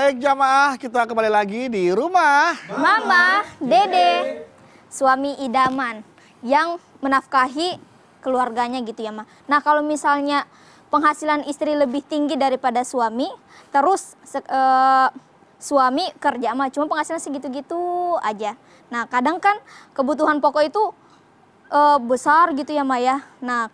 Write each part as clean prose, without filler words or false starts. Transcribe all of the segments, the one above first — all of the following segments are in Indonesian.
Baik jamaah, kita kembali lagi di rumah Mama, Dede, suami idaman yang menafkahi keluarganya gitu ya, Ma. Nah, kalau misalnya penghasilan istri lebih tinggi daripada suami, terus suami kerja mah cuma penghasilan segitu-gitu aja. Nah, kadang kan kebutuhan pokok itu besar gitu ya, Ma ya. Nah,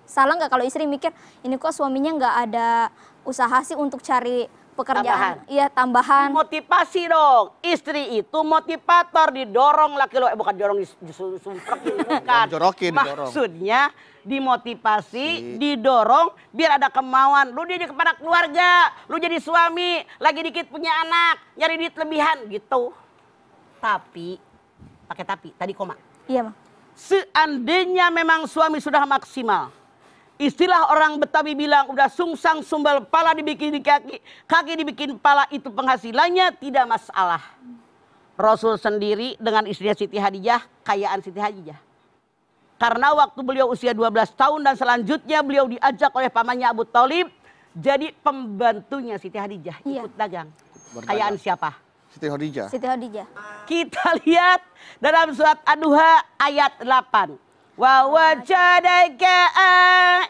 salah nggak kalau istri mikir, ini kok suaminya nggak ada usaha sih untuk cari pekerjaan, iya tambahan. Motivasi dong, istri itu motivator, didorong laki lo, bukan didorong disumprekin, bukan. Didorong. Maksudnya dimotivasi, didorong, biar ada kemauan. Lu jadi kepala keluarga, lu jadi suami, lagi dikit punya anak, nyari duit lebihan gitu. Tapi, pakai tapi, tadi koma. Iya, Ma. Seandainya memang suami sudah maksimal, istilah orang Betawi bilang udah sungsang sumbal pala dibikin di kaki, kaki dibikin pala, itu penghasilannya tidak masalah. Rasul sendiri dengan istrinya Siti Hadijah, kayaan Siti Hadijah. Karena waktu beliau usia 12 tahun dan selanjutnya beliau diajak oleh pamannya Abu Thalib jadi pembantunya Siti Hadijah, ikut dagang. Kayaan siapa? Siti Hadijah. Siti Hadijah. Kita lihat dalam surat Ad-Duha ayat 8. Wa wajadaka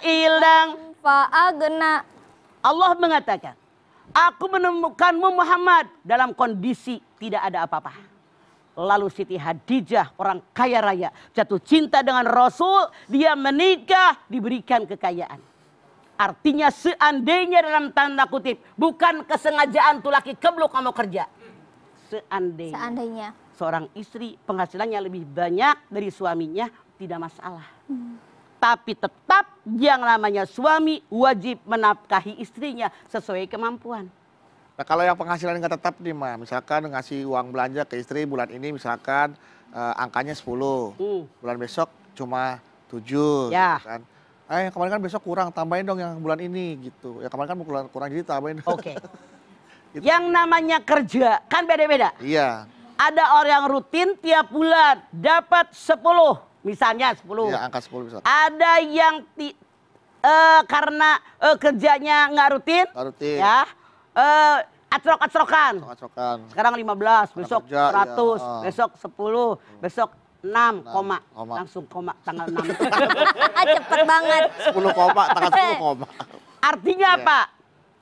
ailan Fa'agna. Allah mengatakan, aku menemukanmu Muhammad dalam kondisi tidak ada apa-apa. Lalu Siti Hadijah, orang kaya raya, jatuh cinta dengan Rasul, dia menikah, diberikan kekayaan. Artinya seandainya dalam tanda kutip, bukan kesengajaan tuh laki keblok kamu kerja. Seandainya seorang istri penghasilannya lebih banyak dari suaminya, tidak masalah. Tapi tetap yang namanya suami wajib menafkahi istrinya sesuai kemampuan. Nah kalau yang penghasilan nggak tetap nih Ma, misalkan ngasih uang belanja ke istri bulan ini misalkan angkanya 10, bulan besok cuma 7, ya. Gitu kan. Kemarin kan besok kurang, tambahin dong yang bulan ini gitu. Ya kemarin kan kurang jadi tambahin. Oke. Gitu. Yang namanya kerja kan beda-beda. Iya. Ada orang yang rutin tiap bulan dapat 10. Misalnya 10. Ya, angka 10 bisa. Ada yang karena kerjanya nggak rutin. Ya. Acrok-acrokan. Sekarang 15, besok kerja, 100, ya. Besok 10, besok 6, koma. Langsung koma tanggal 6. Cepet banget. 10 koma, tanggal 10 koma. Artinya apa?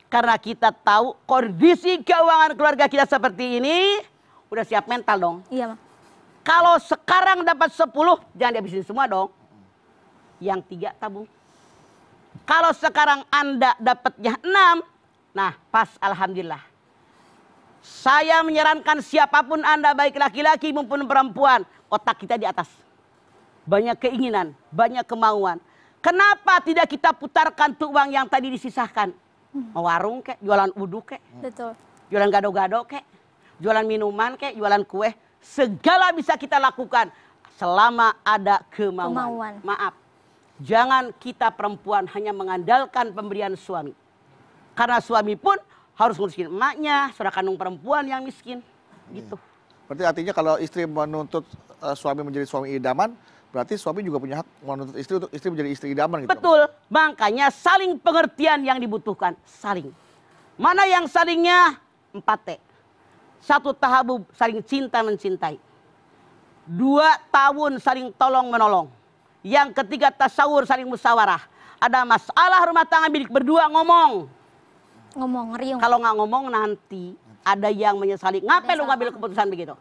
Karena kita tahu kondisi keuangan keluarga kita seperti ini, udah siap mental dong. Iya, Ma. Kalau sekarang dapat 10, jangan dihabisin semua dong. Yang 3 tabung. Kalau sekarang Anda dapatnya 6, nah pas alhamdulillah. Saya menyarankan siapapun Anda, baik laki-laki maupun perempuan, otak kita di atas. Banyak keinginan, banyak kemauan. Kenapa tidak kita putarkan tuh uang yang tadi disisahkan? Mau warung kek, jualan uduk kek. Betul. Jualan gado-gado kek, jualan minuman kek, jualan kue. Segala bisa kita lakukan selama ada kemauan. Maaf, jangan kita perempuan hanya mengandalkan pemberian suami. Karena suami pun harus ngurusin emaknya, saudara kandung perempuan yang miskin. Gitu. Berarti artinya kalau istri menuntut suami menjadi suami idaman, berarti suami juga punya hak menuntut istri untuk istri menjadi istri idaman gitu. Betul, makanya saling pengertian yang dibutuhkan. Saling. Mana yang salingnya? 4T. 1 tahabub, saling cinta mencintai. 2 ta'awun, saling tolong menolong. Yang ketiga tasawur, saling musyawarah. Ada masalah rumah tangga milik berdua, ngomong. Ngeriung. Kalau nggak ngomong nanti ada yang menyesali. Ngapain lu ngambil keputusan begitu?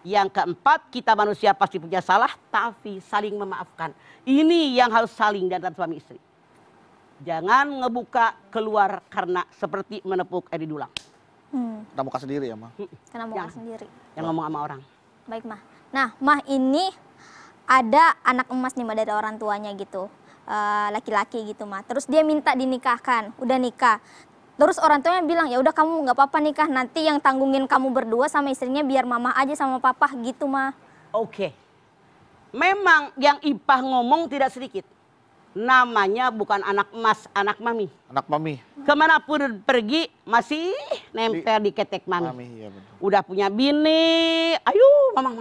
Yang keempat, kita manusia pasti punya salah, tapi saling memaafkan. Ini yang harus saling di antara suami istri. Jangan ngebuka keluar karena seperti menepuk air di dulang. Kena muka sendiri ya, Ma? Kena muka sendiri. Yang ngomong sama orang. Baik, Ma. Nah, Ma, ini ada anak emas nih, Ma, dari orang tuanya gitu. Laki-laki gitu, Ma. Terus dia minta dinikahkan, udah nikah. Terus orang tuanya bilang, ya udah kamu nggak apa-apa nikah, nanti yang tanggungin kamu berdua sama istrinya biar mama aja sama papa gitu, Ma. Oke. Memang yang Ipah ngomong tidak sedikit. Namanya bukan anak emas, anak mami. Anak mami. Kemanapun pergi masih nempel di ketek mami. Iya betul. Udah punya bini, ayo mama.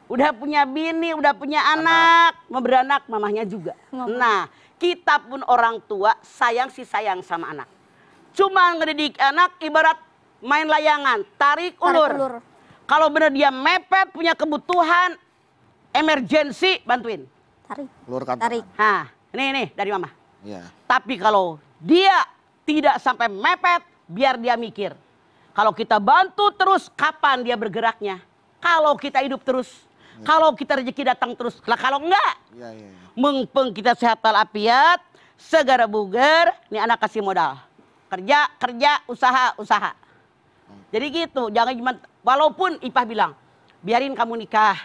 Udah punya bini, udah punya anak, mau beranak mamahnya juga. Nah, kita pun orang tua sayang sama anak. cuma ngedidik anak ibarat main layangan, tarik ulur. Kalau benar dia mepet, punya kebutuhan, emergensi, bantuin. Tarik. Nah, ini dari mama. Iya. Tapi kalau dia tidak sampai mepet, biar dia mikir. Kalau kita bantu terus, kapan dia bergeraknya? Kalau kita hidup terus, kalau kita rezeki datang terus. Lah kalau enggak, mumpung kita sehat walafiat, segera bugar, nih anak kasih modal. Kerja, usaha. Jadi gitu, jangan cuma, walaupun Ipah bilang, biarin kamu nikah,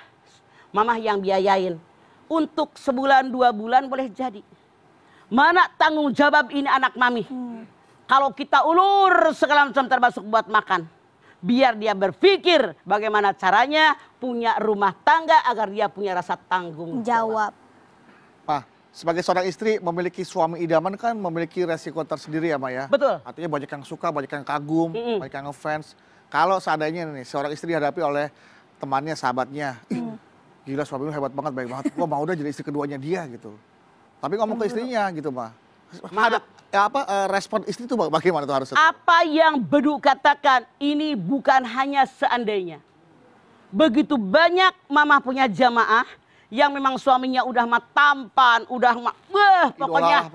mamah yang biayain. Untuk sebulan 2 bulan boleh jadi. Mana tanggung jawab ini anak mami? Kalau kita ulur segala macam termasuk buat makan. Biar dia berpikir bagaimana caranya punya rumah tangga agar dia punya rasa tanggung jawab. Pak, sebagai seorang istri memiliki suami idaman kan memiliki resiko tersendiri ya, Ma ya? Betul. Artinya banyak yang suka, banyak yang kagum, banyak yang ngefans. Kalau seandainya nih seorang istri dihadapi oleh temannya, sahabatnya, gila suamimu hebat banget, baik banget, gua mau udah jadi istri keduanya dia gitu. Tapi ngomong ke istrinya gitu, Ma. Respon istri itu bagaimana tuh harusnya? Apa yang Bedu katakan ini bukan hanya seandainya. Begitu banyak mama punya jamaah yang memang suaminya udah tampan, udah pokoknya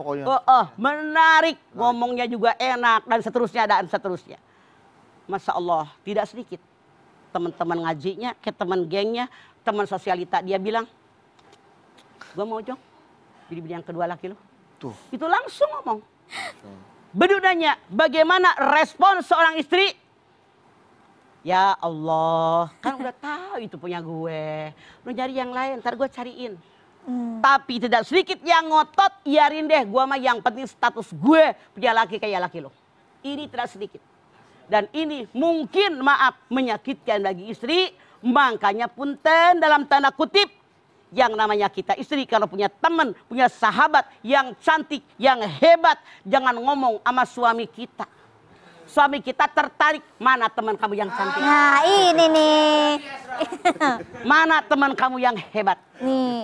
menarik, ngomongnya juga enak dan seterusnya. Masya Allah, tidak sedikit teman-teman ngajinya, ke teman gengnya, teman sosialita dia bilang, gue mau Jong, jadi bini yang kedua laki lo. Tuh. Itu langsung ngomong. Bedu nanya, bagaimana respon seorang istri? Ya Allah, kan udah tahu itu punya gue. Lu nyari yang lain, ntar gue cariin. Tapi tidak sedikit yang ngotot, iarin deh, gue mah yang penting status gue punya laki kayak laki lo. Ini tidak sedikit. Dan ini mungkin maaf menyakitkan bagi istri, makanya punten dalam tanda kutip. Yang namanya kita istri kalau punya teman, punya sahabat yang cantik, yang hebat, jangan ngomong sama suami kita. Suami kita tertarik, mana teman kamu yang cantik? Nah ini nih. Mana teman kamu yang hebat?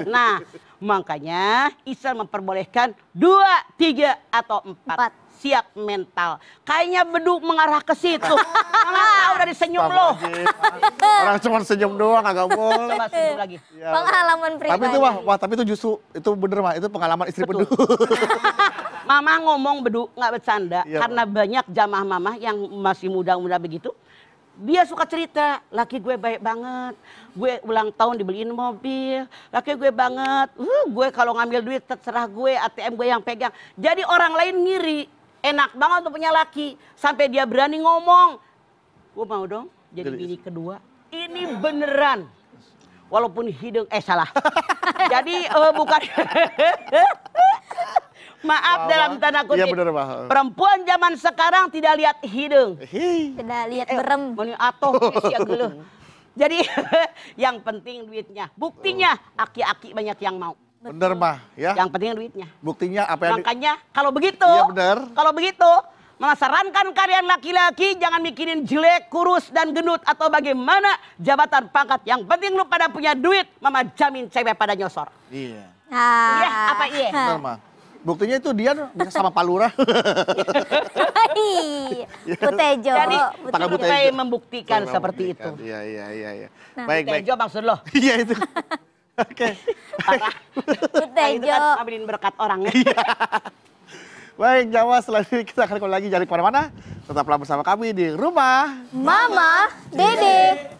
Nah makanya Islam memperbolehkan 2, 3 atau 4. Siap mental. Kayaknya Bedu mengarah ke situ. Mama tahu dari senyum lo. Orang cuma senyum doang agak boleh. Coba senyum lagi. Pengalaman pribadi. Tapi itu tapi itu justru itu bener, Ma. Itu pengalaman istri Bedu. Mama ngomong Bedu nggak bercanda, Iya, karena banyak jamaah mama yang masih muda-muda begitu. Dia suka cerita, laki gue baik banget, gue ulang tahun dibeliin mobil, laki gue banget, gue kalau ngambil duit terserah gue, ATM gue yang pegang. Jadi orang lain ngiri, enak banget untuk punya laki, sampai dia berani ngomong, gue mau dong jadi bini kedua. Ini beneran, walaupun hidung, salah. Jadi bukan... Maaf dalam tanda kutip. Iya bener, Ma. Perempuan zaman sekarang tidak lihat hidung. Tidak lihat berem. Meni atoh geuleuh. Jadi yang penting duitnya. Buktinya aki-aki banyak yang mau. Bener, Ma, ya. Yang penting duitnya. Buktinya apa yang Makanya kalau begitu, Iya bener. kalau begitu, Mama sarankan kalian laki-laki jangan mikirin jelek, kurus dan gendut atau bagaimana jabatan pangkat. Yang penting lu pada punya duit, Mama jamin cewek pada nyosor. Iya. Iya, apa iya? Bener, Ma. Buktinya itu dia bisa sama Pak Lurah. Butejo. Jadi Butejo. kita membuktikan seperti itu. Iya. Nah, Baik. Butejo maksud lo? Iya itu. Oke. Parah. Butejo. Itu kan ambilin berkat orang. Baik, Jawa, setelah ini kita akan kembali lagi, jangan kemana-mana. Tetaplah bersama kami di Rumah Mama Dede.